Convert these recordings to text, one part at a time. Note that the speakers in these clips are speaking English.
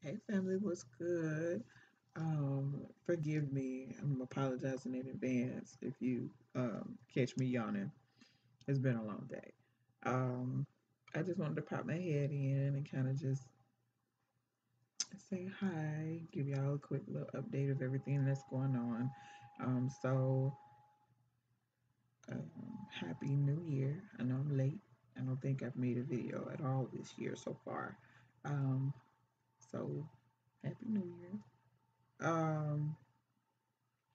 Hey family, what's good? Forgive me. I'm apologizing in advance if you catch me yawning. It's been a long day. Um, I just wanted to pop my head in and kind of just say hi, give y'all a quick little update of everything that's going on. So happy New Year. I know I'm late. I don't think I've made a video at all this year so far. Um, so happy New Year. Um,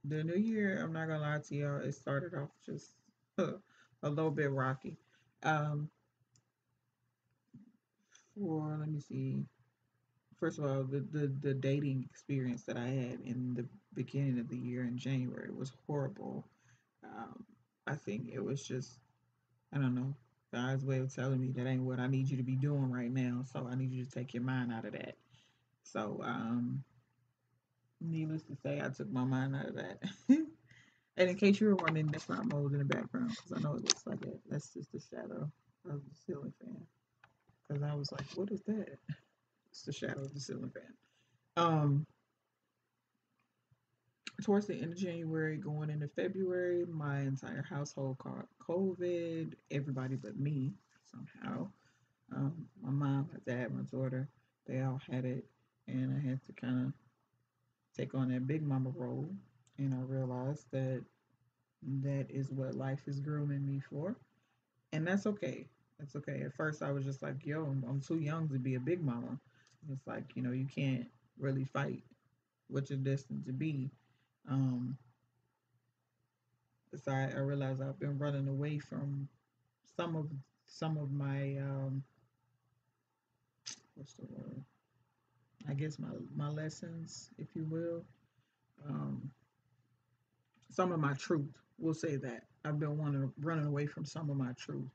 The new year, I'm not gonna lie to y'all, it started off just a little bit rocky. Um, for let me see. First of all, the dating experience that I had in the beginning of the year in January was horrible. Um, I think it was just I don't know God's way of telling me that ain't what I need you to be doing right now. So I need you to take your mind out of that. So needless to say, I took my mind out of that. And in case you were wondering, that's not mold in the background because I know it looks like it. That's just the shadow of the ceiling fan. Because I was like, what is that? It's the shadow of the ceiling fan. Um, Towards the end of January, going into February, my entire household caught COVID. Everybody but me somehow. My mom, my dad, my daughter, they all had it, and I had to kind of take on that big mama role. And I realized that that is what life is grooming me for. And that's okay. That's okay. At first, I was just like, "Yo, I'm too young to be a big mama." It's like you can't really fight what you're destined to be. Um, so I realized I've been running away from some of some of my what's the word? I guess my lessons, if you will. Um, some of my truth. We'll say that I've been running away from some of my truth,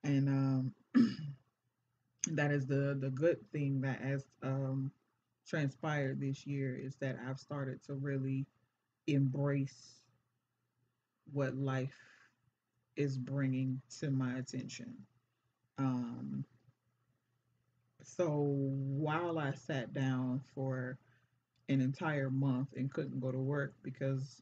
and that is the good thing that has transpired this year is that I've started to really embrace what life is bringing to my attention. Um, so while I sat down for an entire month and couldn't go to work because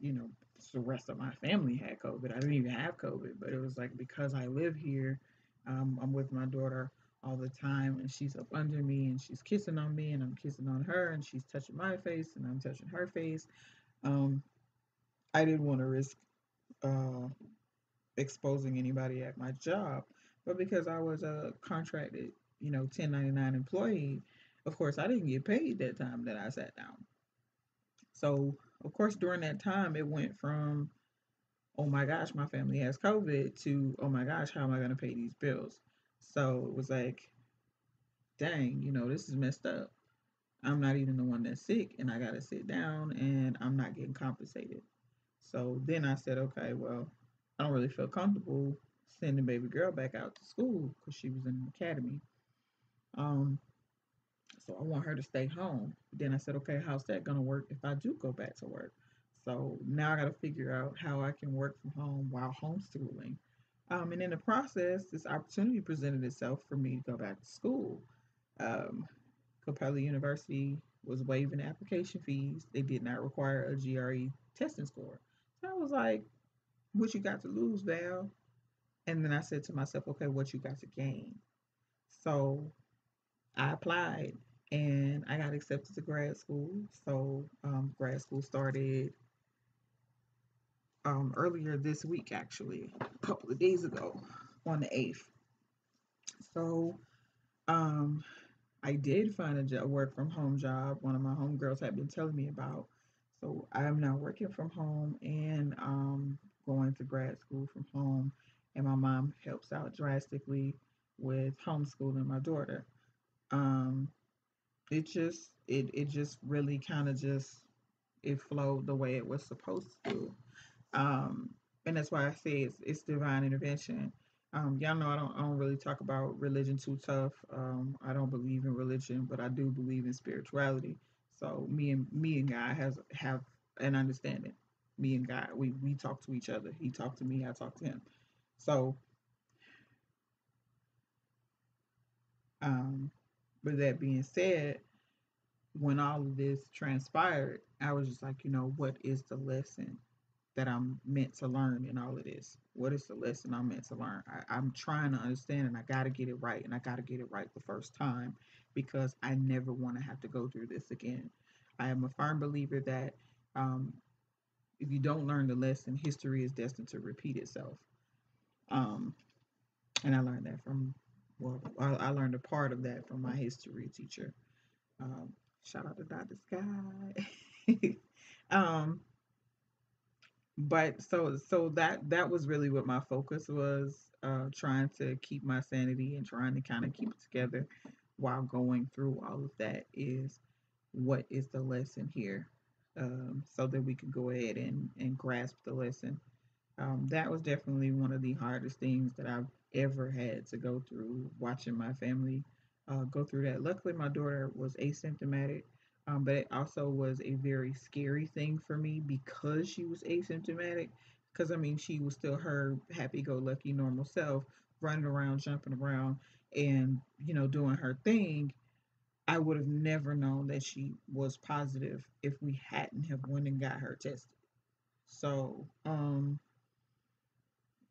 the rest of my family had COVID. I didn't even have COVID, but it was like because I live here, I'm with my daughter all the time, and she's up under me, and she's kissing on me, and I'm kissing on her, and she's touching my face, and I'm touching her face. Um, I didn't want to risk uh, exposing anybody at my job, but because I was a contracted, 1099 employee, of course I didn't get paid that time that I sat down. So, of course, during that time, it went from, oh my gosh, my family has COVID to, oh my gosh, how am I going to pay these bills? So it was like, dang, this is messed up. I'm not even the one that's sick, and I got to sit down and I'm not getting compensated. So then I said, okay, well, I don't really feel comfortable sending baby girl back out to school because she was in an academy. Um, So I want her to stay home. Then I said, okay, how's that going to work if I do go back to work? So now I got to figure out how I can work from home while homeschooling. And in the process, this opportunity presented itself for me to go back to school. Um, Capella University was waiving application fees. They did not require a GRE testing score. So I was like, what you got to lose, Val? And then I said to myself, okay, what you got to gain? So I applied and I got accepted to grad school. So grad school started earlier this week, actually, a couple of days ago on the 8th. So um, I did find a job, work from home job. One of my homegirls had been telling me about. So I'm now working from home and going to grad school from home. And my mom helps out drastically with homeschooling my daughter. Um, it just really kind of just it flowed the way it was supposed to. Um, and that's why I say it's divine intervention. Y'all know I don't really talk about religion too tough. I don't believe in religion, but I do believe in spirituality. So me and God have an understanding. Me and God, we talk to each other. He talked to me, I talk to him. So um, with that being said, when all of this transpired, I was just like, what is the lesson that I'm meant to learn in all of this? What is the lesson I'm meant to learn? I'm trying to understand, and I got to get it right, and I got to get it right the first time because I never want to have to go through this again. I am a firm believer that um, if you don't learn the lesson, history is destined to repeat itself. Um, and I learned that from, well, I learned a part of that from my history teacher. Um, Shout out to Dr. Sky. um, but so that was really what my focus was, trying to keep my sanity and trying to kind of keep it together while going through all of that is what is the lesson here, so that we could go ahead and grasp the lesson. That was definitely one of the hardest things that I've ever had to go through, watching my family go through that. Luckily, my daughter was asymptomatic, but it also was a very scary thing for me because she was asymptomatic. Because, I mean, she was still her happy go lucky, normal self, running around, jumping around, and, doing her thing. I would have never known that she was positive if we hadn't have went and got her tested. So,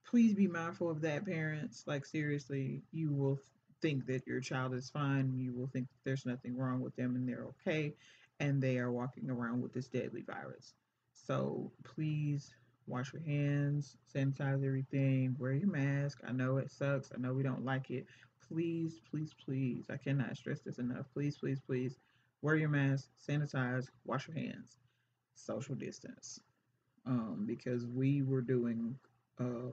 please be mindful of that, parents. Like, seriously, you will think that your child is fine. You will think that there's nothing wrong with them and they're okay. And they are walking around with this deadly virus. So please wash your hands, sanitize everything, wear your mask. I know it sucks. I know we don't like it. Please, please, please. I cannot stress this enough. Please, please, please wear your mask, sanitize, wash your hands, social distance. Because we were doing uh,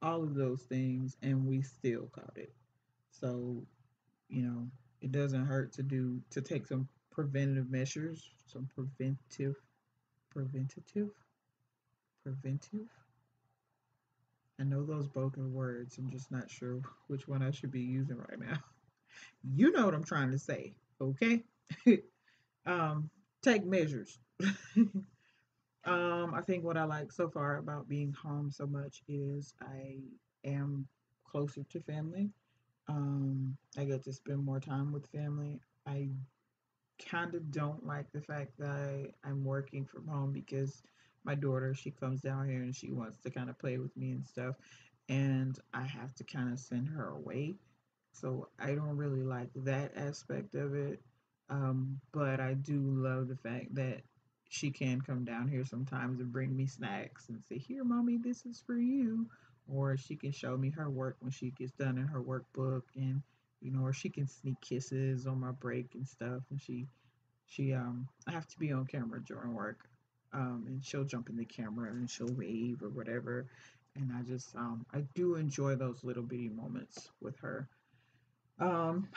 all of those things and we still caught it. So, you know, it doesn't hurt to take some preventative measures, some preventative, preventive. I know those both are words. I'm just not sure which one I should be using right now. You know what I'm trying to say, okay? um, Take measures. I think what I like so far about being home so much is I am closer to family. I get to spend more time with family. I kind of don't like the fact that I'm working from home because my daughter, she comes down here and she wants to kind of play with me and stuff, and I have to kind of send her away. So I don't really like that aspect of it. But I do love the fact that she can come down here sometimes and bring me snacks and say, "Here, mommy, this is for you." Or she can show me her work when she gets done in her workbook, and or she can sneak kisses on my break and stuff. And I have to be on camera during work, and she'll jump in the camera and she'll wave or whatever. And I do enjoy those little bitty moments with her. Um,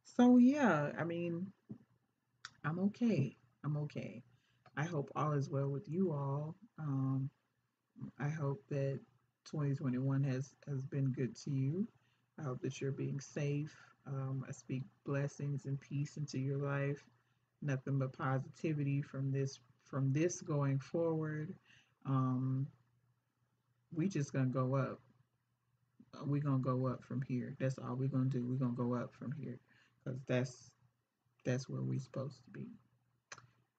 so yeah, I mean, I'm okay. I'm okay. I hope all is well with you all. I hope that 2021 has been good to you. I hope that you're being safe. I speak blessings and peace into your life. Nothing but positivity from this going forward. Um, we just gonna go up. We gonna go up from here. That's all we gonna do. We gonna go up from here, cause that's where we supposed to be.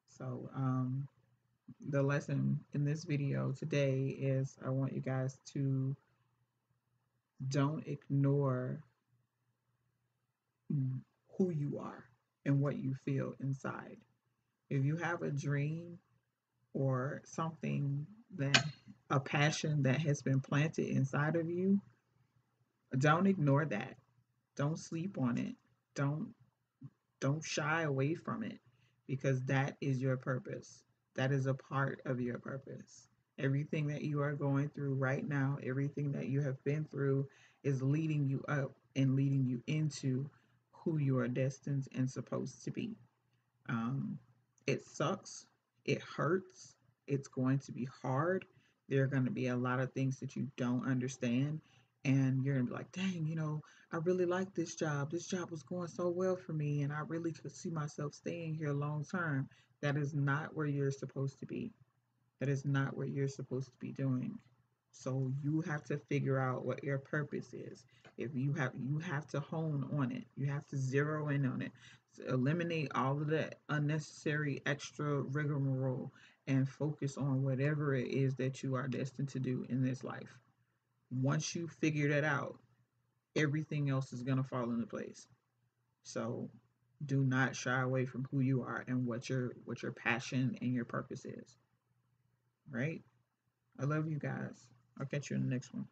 So the lesson in this video today is I want you guys to don't ignore who you are and what you feel inside. If you have a dream or something that a passion that has been planted inside of you, don't ignore that. Don't sleep on it. Don't don't shy away from it because that is your purpose. That is a part of your purpose. Everything that you are going through right now, everything that you have been through is leading you up and leading you into who you are destined and supposed to be. Um, it sucks. It hurts. It's going to be hard. There are going to be a lot of things that you don't understand. And you're going to be like, dang, I really like this job. This job was going so well for me. And I really could see myself staying here long term. That is not where you're supposed to be. That is not what you're supposed to be doing. So you have to figure out what your purpose is. If you have to hone on it. You have to zero in on it. So eliminate all of that unnecessary extra rigmarole and focus on whatever it is that you are destined to do in this life. Once you figure that out, everything else is gonna fall into place. So do not shy away from who you are and what your passion and your purpose is. Right? I love you guys. I'll catch you in the next one.